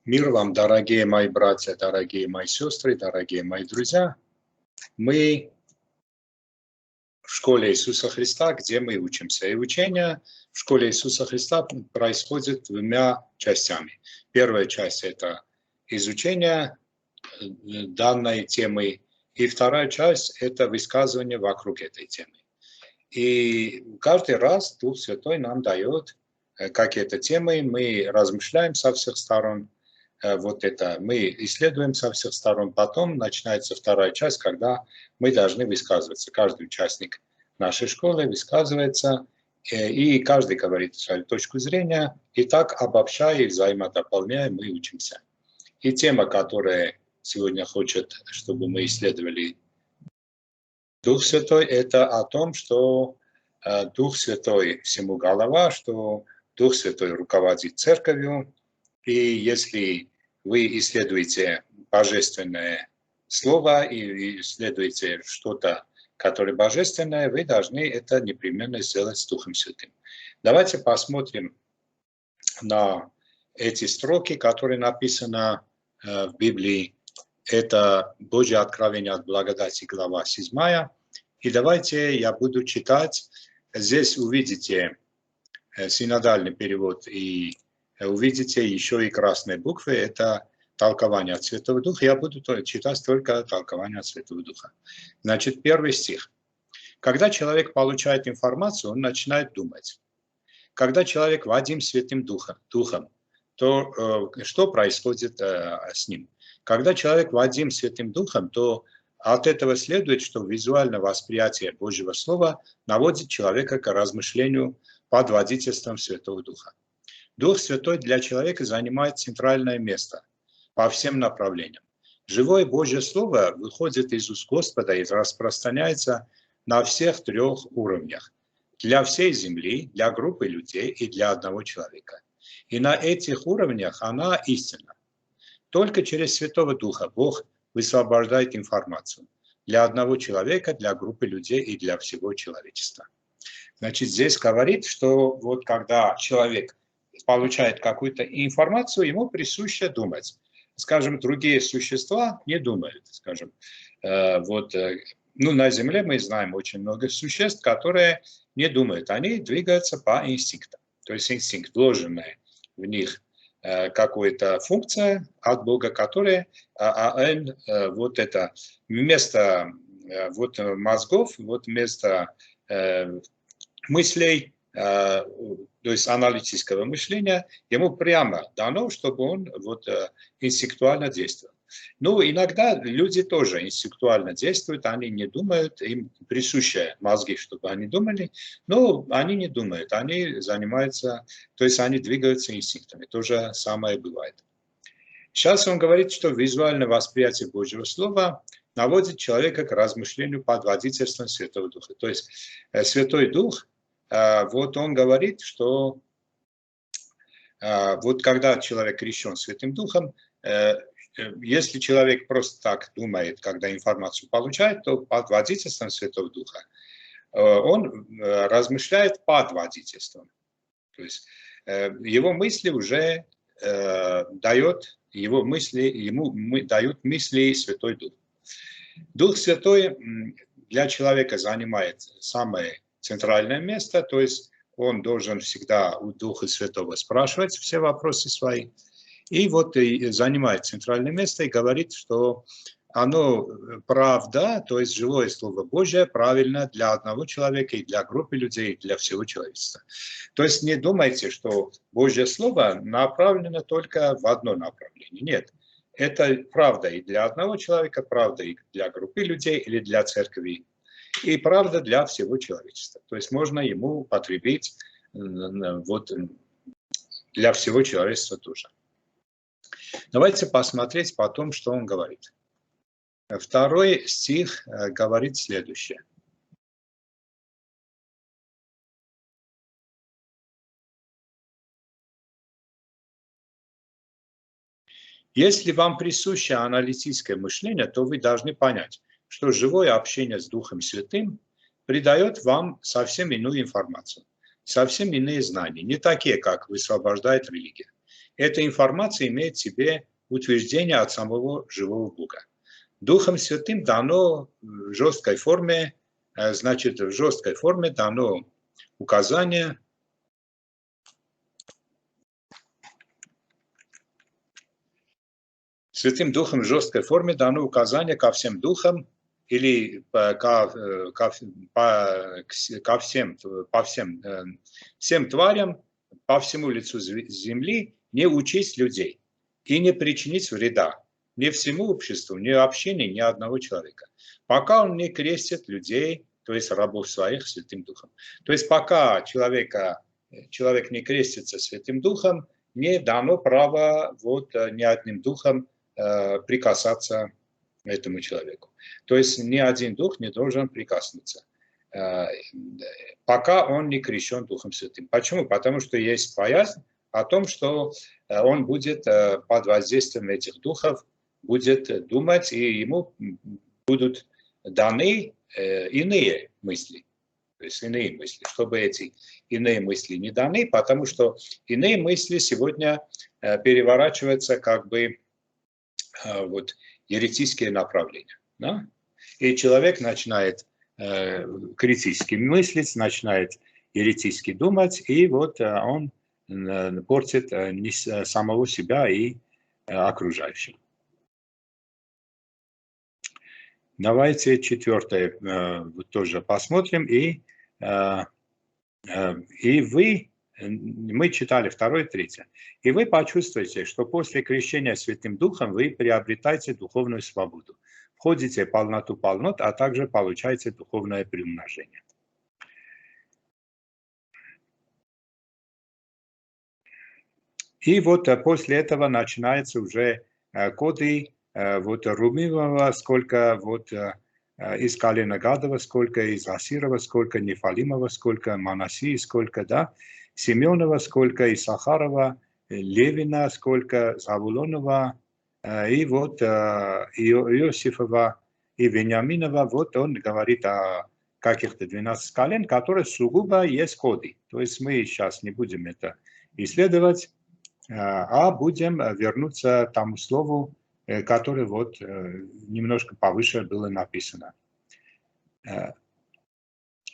Мир вам, дорогие мои братья, дорогие мои сестры, дорогие мои друзья. Мы в школе Иисуса Христа, где мы учимся. И учение в школе Иисуса Христа происходит двумя частями. Первая часть – это изучение данной темы. И вторая часть – это высказывание вокруг этой темы. И каждый раз Дух Святой нам дает какие-то темы, мы размышляем со всех сторон. Вот это мы исследуем со всех сторон. Потом начинается вторая часть, когда мы должны высказываться. Каждый участник нашей школы высказывается, и каждый говорит свою точку зрения. И так, обобщая и взаимодополняя, мы учимся. И тема, которая сегодня хочет, чтобы мы исследовали Дух Святой, это о том, что Дух Святой всему голова, что Дух Святой руководит церковью. И если вы исследуете божественное слово и исследуете что-то, которое божественное, вы должны это непременно сделать с Духом Святым. Давайте посмотрим на эти строки, которые написаны в Библии. Это Божье откровение от благодати, глава 7. И давайте я буду читать. Здесь увидите синодальный перевод и увидите еще и красные буквы. Это толкование от Святого Духа. Я буду читать только толкование от Святого Духа. Значит, первый стих. Когда человек получает информацию, он начинает думать. Когда человек водим Святым Духом, то что происходит с ним? Когда человек водим Святым Духом, то от этого следует, что визуальное восприятие Божьего Слова наводит человека к размышлению под водительством Святого Духа. Дух Святой для человека занимает центральное место по всем направлениям. Живое Божье Слово выходит из уст Господа и распространяется на всех трех уровнях. Для всей земли, для группы людей и для одного человека. И на этих уровнях она истина. Только через Святого Духа Бог высвобождает информацию для одного человека, для группы людей и для всего человечества. Значит, здесь говорит, что вот когда человек получает какую-то информацию, ему присуще думать. Скажем, другие существа не думают. Скажем, на Земле мы знаем очень много существ, которые не думают. Они двигаются по инстинктам. То есть инстинкт, вложенная в них какая-то функция от Бога, которая вот это вместо мозгов, вместо мыслей, то есть аналитического мышления, ему прямо дано, чтобы он инстинктуально действовал. Ну, иногда люди тоже инстинктуально действуют, они не думают, им присущи мозги, чтобы они думали, но они не думают, они занимаются, то есть они двигаются инстинктами, то же самое бывает. Сейчас он говорит, что визуальное восприятие Божьего Слова наводит человека к размышлению под водительством Святого Духа. То есть Святой Дух, он говорит, что когда человек крещен Святым Духом, если человек просто так думает, когда информацию получает, то под водительством Святого Духа он размышляет под водительством. То есть его мысли уже ему дают мысли Святой Дух. Дух Святой для человека занимает самое центральное место, то есть он должен всегда у Духа Святого спрашивать все вопросы свои. И и занимает центральное место и говорит, что оно правда, то есть живое Слово Божье, правильно для одного человека и для группы людей, и для всего человечества. То есть не думайте, что Божье Слово направлено только в одно направление. Нет, это правда и для одного человека, правда и для группы людей или для церкви, и правда для всего человечества. То есть можно ему потребить для всего человечества тоже. Давайте посмотреть потом, что он говорит. Второй стих говорит следующее. Если вам присуще аналитическое мышление, то вы должны понять, что живое общение с Духом Святым придает вам совсем иную информацию, совсем иные знания, не такие, как высвобождает религия. эта информация имеет в себе утверждение от самого живого Бога. Духом Святым дано в жесткой форме, значит, в жесткой форме дано указание. Святым Духом в жесткой форме дано указание ко всем духам или всем тварям, по всему лицу земли не учесть людей и не причинить вреда ни всему обществу, ни общению ни одного человека, пока он не крестит людей, то есть рабов своих, Святым Духом. То есть пока человек не крестится Святым Духом, не дано право ни одним духом прикасаться этому человеку. То есть ни один дух не должен прикоснуться, пока он не крещен Духом Святым. Почему? Потому что есть боязнь о том, что он будет под воздействием этих духов, будет думать, и ему будут даны иные мысли. То есть иные мысли, чтобы эти иные мысли не даны, потому что иные мысли сегодня переворачиваются как бы еретические направления. Да? И человек начинает критически мыслить, начинает еретически думать, и он портит самого себя и окружающих. Давайте четвертое тоже посмотрим. Мы читали второе, третье. И вы почувствуете, что после крещения Святым Духом вы приобретаете духовную свободу, входите в полноту полнот, а также получаете духовное приумножение. И после этого начинается уже коды Румимова, сколько из колена Гадова, сколько из Асирова, сколько Нефалимова, сколько Манасии, сколько, да, Семенова, сколько из Сахарова, Левина, сколько Завулонова, и Иосифова и Вениаминова. Он говорит о каких-то 12 колен, которые сугубо есть коды. То есть мы сейчас не будем это исследовать, а будем вернуться к тому слову, которое немножко повыше было написано.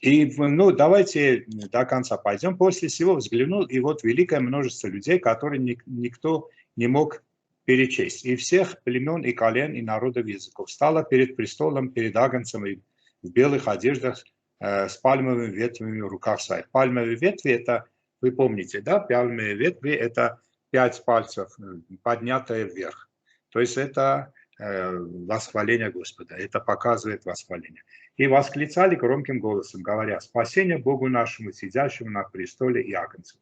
И давайте до конца пойдем. После всего взглянул, и великое множество людей, которые никто не мог перечесть. И всех племен, и колен, и народов, языков стало перед престолом, перед агнцем и в белых одеждах с пальмовыми ветвями в руках своих. Пальмовые ветви, это, вы помните, да, пальмовые ветви, это 5 пальцев, поднятые вверх. То есть это восхваление Господа, это показывает восхваление. И восклицали громким голосом, говоря: «Спасение Богу нашему, сидящему на престоле и агнцу».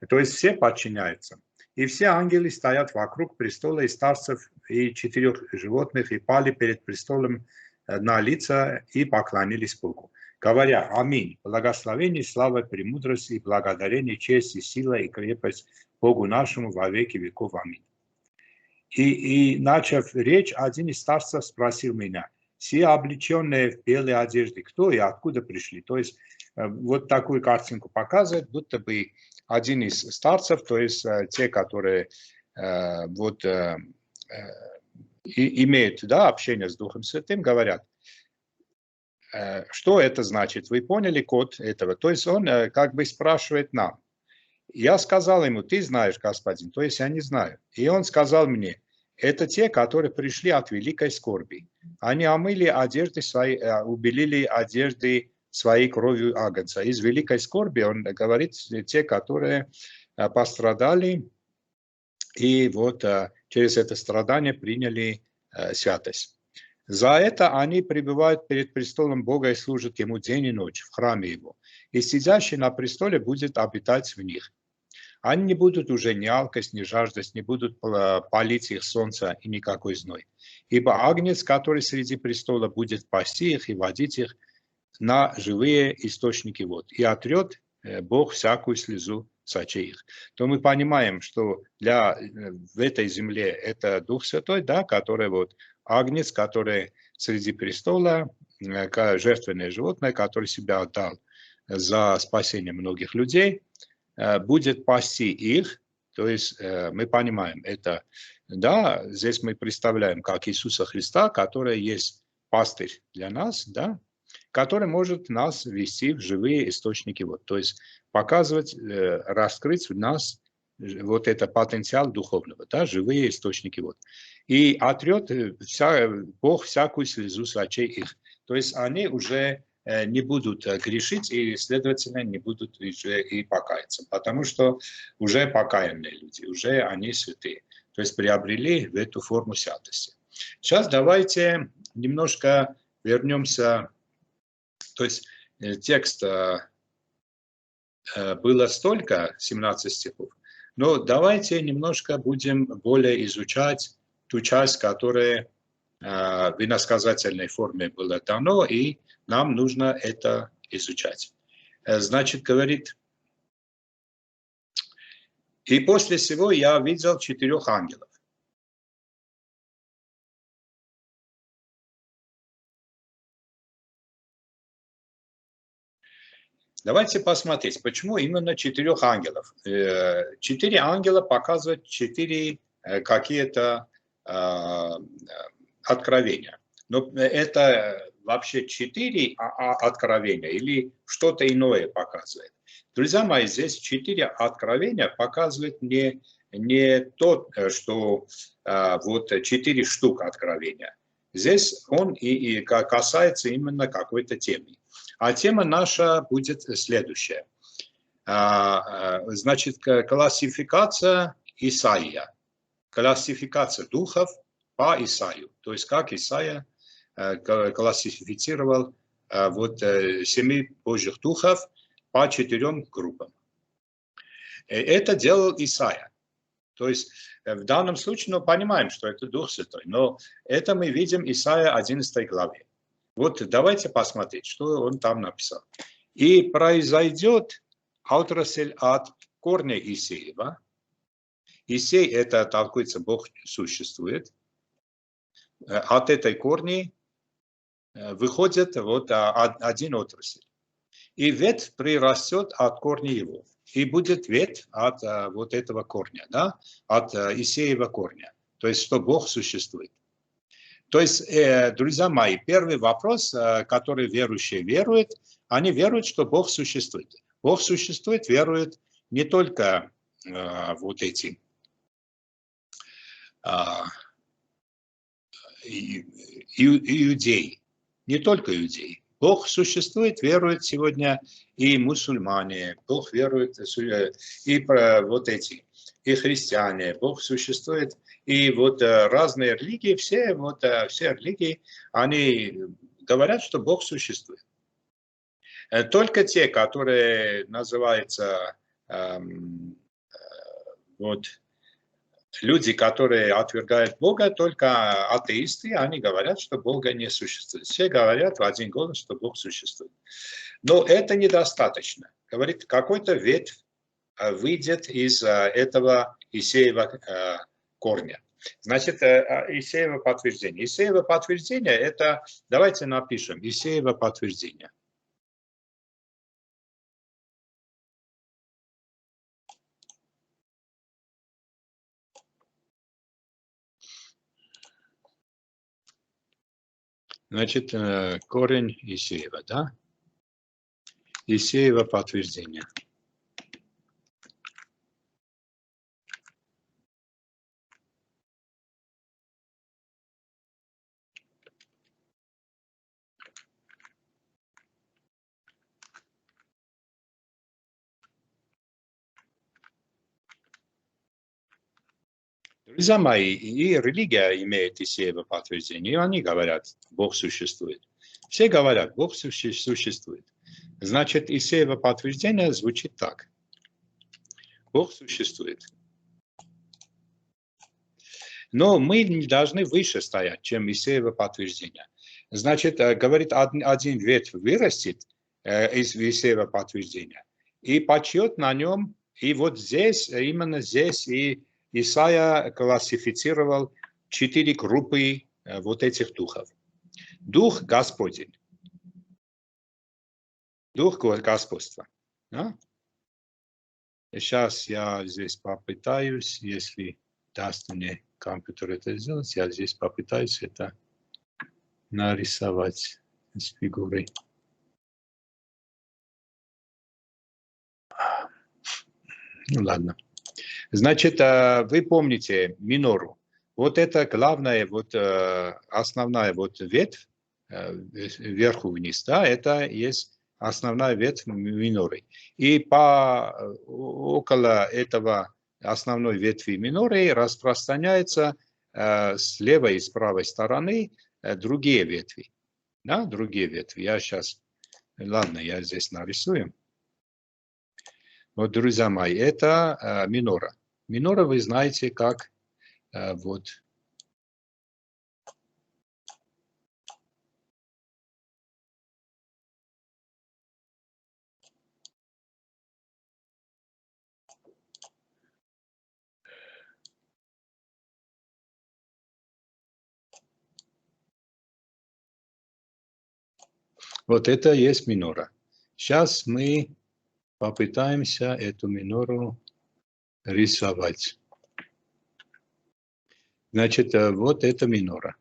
То есть все подчиняются. И все ангелы стоят вокруг престола и старцев, и 4 животных, и пали перед престолом на лица и поклонились Богу, говоря: «Аминь, благословение, слава, премудрость и благодарение, честь и сила и крепость Богу нашему во веки веков. Аминь». И начав речь, один из старцев спросил меня: «Все облеченные в белые одежды, кто и откуда пришли?» То есть такую картинку показывает, будто бы один из старцев, то есть те, которые имеют, да, общение с Духом Святым, говорят: что это значит? Вы поняли код этого? То есть он как бы спрашивает нам. Я сказал ему: «Ты знаешь, господин». То есть я не знаю. И он сказал мне: это те, которые пришли от великой скорби. Они омыли одежды свои, убелили одежды своей кровью агнца. Из великой скорби, он говорит, те, которые пострадали и через это страдание приняли святость. За это они пребывают перед престолом Бога и служат Ему день и ночь в храме Его. И сидящий на престоле будет обитать в них. Они не будут уже ни алкость, ни жаждость, не будут палить их солнце и никакой зной. Ибо агнец, который среди престола, будет пасти их и водить их на живые источники вод. И отрет Бог всякую слезу с очей их. То мы понимаем, что в этой земле это Дух Святой, да, который агнец, который среди престола, жертвенное животное, который себя отдал за спасение многих людей, будет пасти их, То есть мы понимаем это, да, здесь мы представляем как Иисуса Христа, который есть пастырь для нас, да, который может нас вести в живые источники вод. То есть показывать, раскрыть в нас вот это потенциал духовного, да, живые источники вод. И отрет Бог всякую слезу с очей их. То есть они уже не будут грешить и, следовательно, не будут уже и покаяться, потому что уже покаянные люди, уже они святые, то есть приобрели в эту форму святости. Сейчас давайте немножко вернемся, то есть текст было столько, 17 стихов, но давайте немножко будем более изучать ту часть, которая в иносказательной форме была дано, и нам нужно это изучать. Значит, говорит, и после всего я видел 4 ангелов. Давайте посмотреть, почему именно 4 ангелов. 4 ангела показывают 4 какие-то откровения. Но это вообще 4 откровения или что-то иное показывает. Друзья мои, здесь 4 откровения показывают не то, что вот 4 штуки откровения. Здесь он и касается именно какой-то темы. А тема наша будет следующая. Значит, классификация Исаия. Классификация духов по Исаию. То есть, как Исаия классифицировал вот 7 Божьих духов по 4 группам. Это делал Исаия. То есть, в данном случае, мы понимаем, что это Дух Святой. Но это мы видим Исаия 11 главе. Вот давайте посмотреть, что он там написал. «И произойдет отрасль от корня Исеева». Исей – это, толкуется, Бог существует. От этой корни выходит вот один отрасль. «И ветвь прирастет от корня его». И будет ветвь от вот этого корня, да? От Исеева корня. То есть, что Бог существует. То есть, друзья мои, первый вопрос, который верующие веруют, они веруют, что Бог существует. Бог существует, веруют не только вот эти иудеи, не только иудеи. Бог существует, веруют сегодня и мусульмане, Бог верует и вот эти, и христиане, Бог существует. И вот разные религии, все религии, они говорят, что Бог существует. Только те, которые называются вот люди, которые отвергают Бога, только атеисты, они говорят, что Бога не существует. Все говорят в один голос, что Бог существует. Но это недостаточно. Говорит, какой-то ветвь выйдет из этого Исеева корня. Значит, Исеево подтверждение. Исеево подтверждение – это, давайте напишем, Исеево подтверждение. Значит, корень Исеева, да? Исеево подтверждение. Друзья мои, и религия имеет Исеево подтверждение, и они говорят, Бог существует. Все говорят, Бог существует. Значит, Исеево подтверждение звучит так. Бог существует. Но мы не должны выше стоять, чем Исеево подтверждение. Значит, говорит, один ветвь вырастет из Исеева подтверждения и почет на нем, и вот здесь, именно здесь, и Исаия классифицировал 4 группы вот этих духов. Дух Господень, дух господства, да? Сейчас я здесь попытаюсь, если даст мне компьютер это сделать, я здесь попытаюсь это нарисовать с фигурой. Ну ладно. Значит, вы помните минору. Вот это главная, вот основная вот ветвь, вверху вниз, да, это есть основная ветвь миноры. И около этого основной ветви миноры распространяется с левой и с правой стороны другие ветви. Да, другие ветви. Я сейчас, ладно, я здесь нарисую. Вот, друзья мои, это минора. Минора вы знаете как вот. Вот это есть минора. Сейчас мы попытаемся эту минору рисовать. Значит, вот это минора.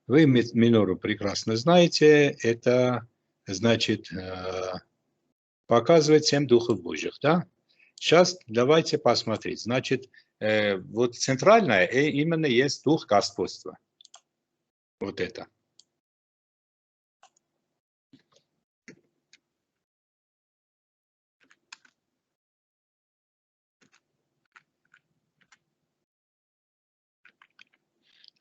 Вы минору прекрасно знаете. Это значит показывает 7 духов Божьих, да? Сейчас давайте посмотреть. Значит, вот центральное именно есть дух господства. Вот это.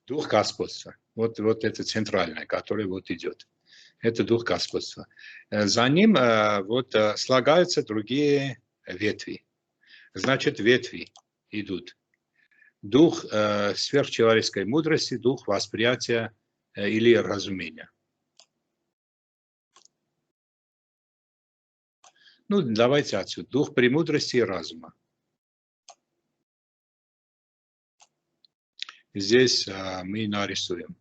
Дух господства. Вот это центральное, которое вот идет. Это дух господства. За ним вот слагаются другие ветви. Значит, ветви идут. Дух сверхчеловеческой мудрости, дух восприятия или разумения. Ну, давайте отсюда. Дух премудрости и разума. Здесь мы нарисуем.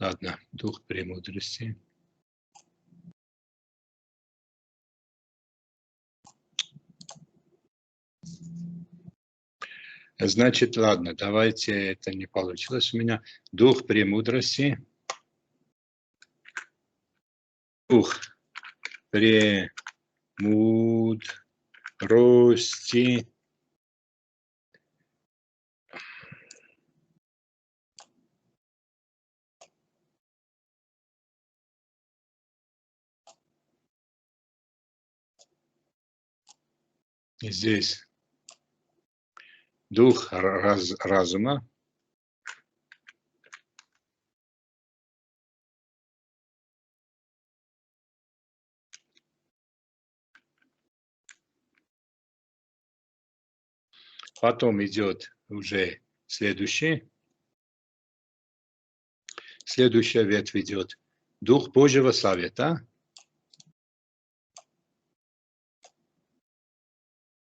Ладно, дух премудрости. Значит, ладно, давайте, это не получилось у меня. Дух премудрости. Дух премудрости. Здесь дух разума. Потом идет уже следующий. Следующая ветвь идет. Дух Божьего совета.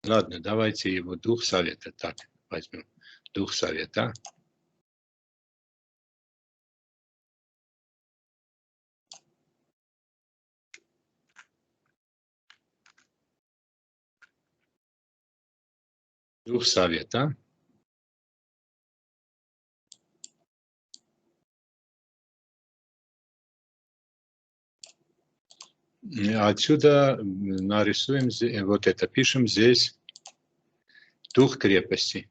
Ладно, давайте его дух совета. Так, возьмем. Дух совета. Дух совета. Отсюда нарисуем, вот это пишем здесь. Дух крепости.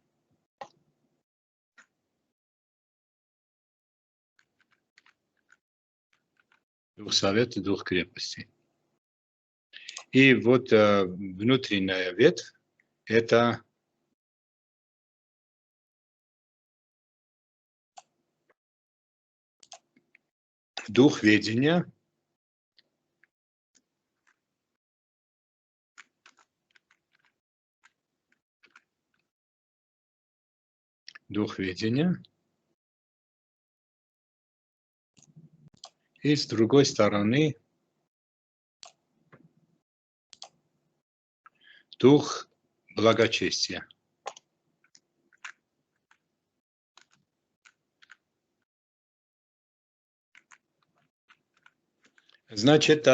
Дух совета, дух крепости. И вот внутренняя ветвь – это дух ведения, и с другой стороны дух благочестия. Значит,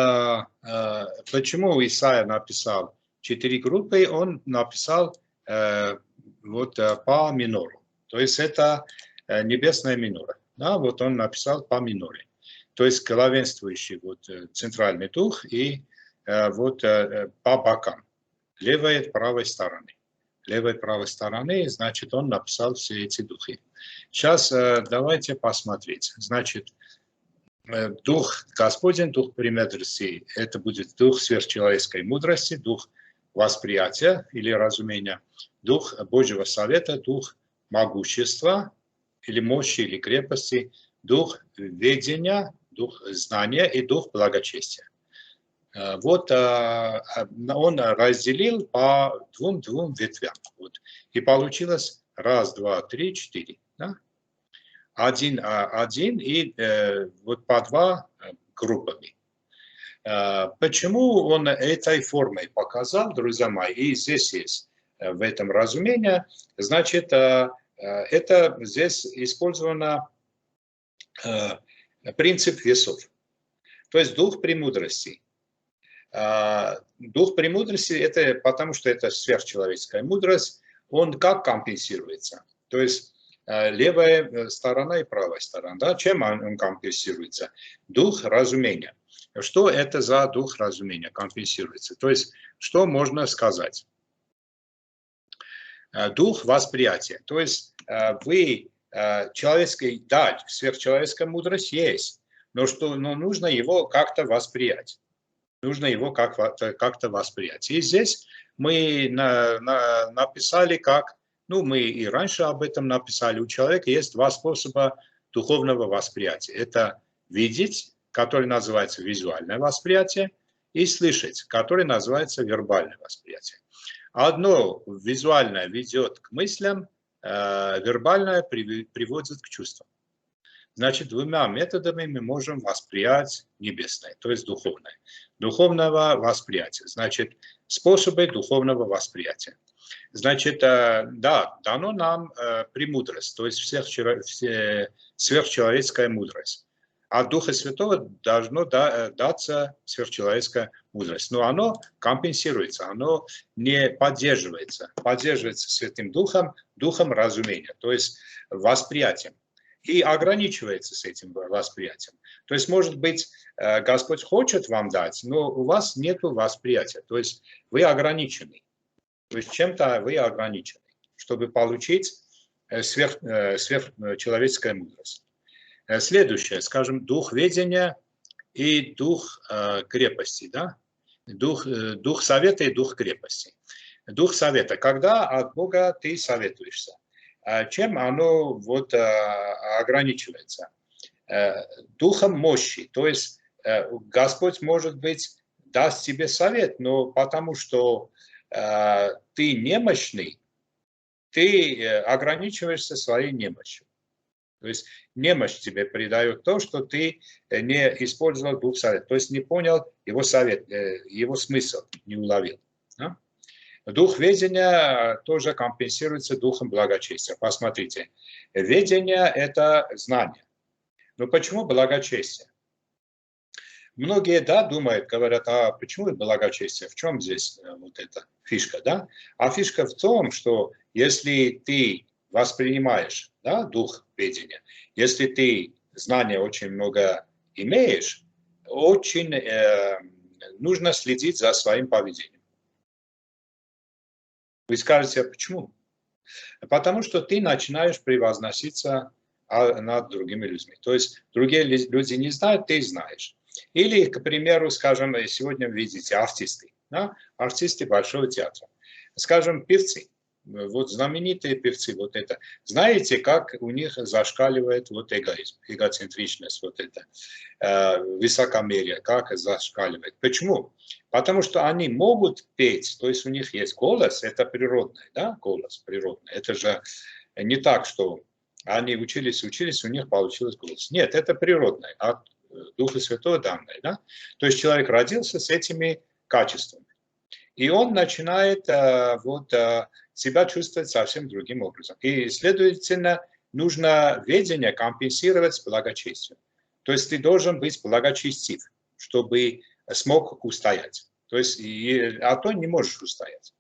почему Исаия написал 4 группы? Он написал по минору. То есть это небесная минора. Да, вот он написал по миноре. То есть главенствующий центральный дух и по бокам. Левой и правой стороны. Левой и правой стороны, значит, он написал все эти духи. Сейчас давайте посмотреть. Значит, дух Господень, дух премудрости, это будет дух сверхчеловеческой мудрости, дух восприятия или разумения, дух Божьего совета, дух могущества или мощи или крепости, дух ведения, дух знания и дух благочестия. Вот он разделил по двум ветвям. Вот. И получилось 1, 2, 3, 4. Да? Один и по 2 группами. Почему он этой формой показал, друзья мои, и здесь есть в этом разумение, значит, это здесь использовано принцип весов. То есть дух премудрости. Дух премудрости, это потому что это сверхчеловеческая мудрость, он как компенсируется? То есть левая сторона и правая сторона. Да? Чем он компенсируется? Дух разумения. Что это за дух разумения компенсируется? То есть, что можно сказать? Дух восприятия. То есть, сверхчеловеческая мудрость есть, но нужно его как-то восприять. Нужно его как-то восприять. И здесь мы написали мы и раньше об этом написали, у человека есть 2 способа духовного восприятия. Это видеть, который называется визуальное восприятие, и слышать, который называется вербальное восприятие. Одно визуальное ведет к мыслям, вербальное приводит к чувствам. Значит, 2 методами мы можем восприять небесное, то есть духовное. Духовного восприятия. Значит, способы духовного восприятия. Значит, дано нам премудрость, то есть сверхчеловеческая мудрость. От Духа Святого должно даться сверхчеловеческая мудрость. Но оно компенсируется, оно не поддерживается. Поддерживается Святым Духом, духом разумения, то есть восприятием. И ограничивается с этим восприятием. То есть, может быть, Господь хочет вам дать, но у вас нет восприятия. То есть вы ограничены. То есть чем-то вы ограничены, чтобы получить сверхчеловеческую мудрость. Следующее, скажем, дух ведения и дух крепости. Да? Дух совета и дух крепости. Дух совета. Когда от Бога ты советуешься? Чем оно ограничивается? Духом мощи. То есть Господь, может быть, даст тебе совет, но потому что ты немощный, ты ограничиваешься своей немощью. То есть немощь тебе придает то, что ты не использовал дух совета. То есть не понял его совет, его смысл, не уловил. Да? Дух ведения тоже компенсируется духом благочестия. Посмотрите, ведение – это знание. Но почему благочестие? Многие, думают, говорят, почему благочестие? В чем здесь эта фишка? Да? А фишка в том, что если ты воспринимаешь дух ведения, если ты знания очень много имеешь, очень нужно следить за своим поведением. Вы скажете, почему? Потому что ты начинаешь превозноситься над другими людьми. То есть другие люди не знают, ты знаешь. Или, к примеру, скажем, сегодня вы видите артисты. Да? Артисты Большого театра. Скажем, певцы. вот знаменитые певцы, вот это. Знаете, как у них зашкаливает вот эгоизм, эгоцентричность, вот это, высокомерие, как зашкаливает. Почему? Потому что они могут петь, то есть у них есть голос, это природный, да, голос природный. Это же не так, что они учились, у них получилось голос. Нет, это природное, от Духа Святого данное, да. То есть человек родился с этими качествами. И он начинает себя чувствовать совсем другим образом. И, следовательно, нужно ведение компенсировать благочестием. То есть ты должен быть благочестив, чтобы смог устоять. То есть, а то не можешь устоять.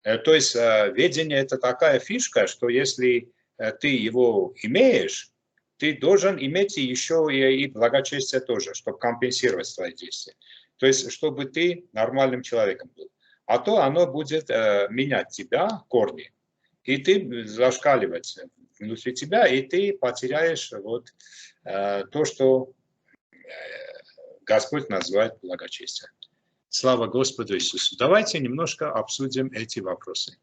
То есть ведение – это такая фишка, что если ты его имеешь, ты должен иметь еще и благочестие тоже, чтобы компенсировать свои действия. То есть, чтобы ты нормальным человеком был. А то оно будет менять тебя, корни, и ты зашкаливать внутри тебя, и ты потеряешь то, что Господь называет благочестием. Слава Господу Иисусу. Давайте немножко обсудим эти вопросы.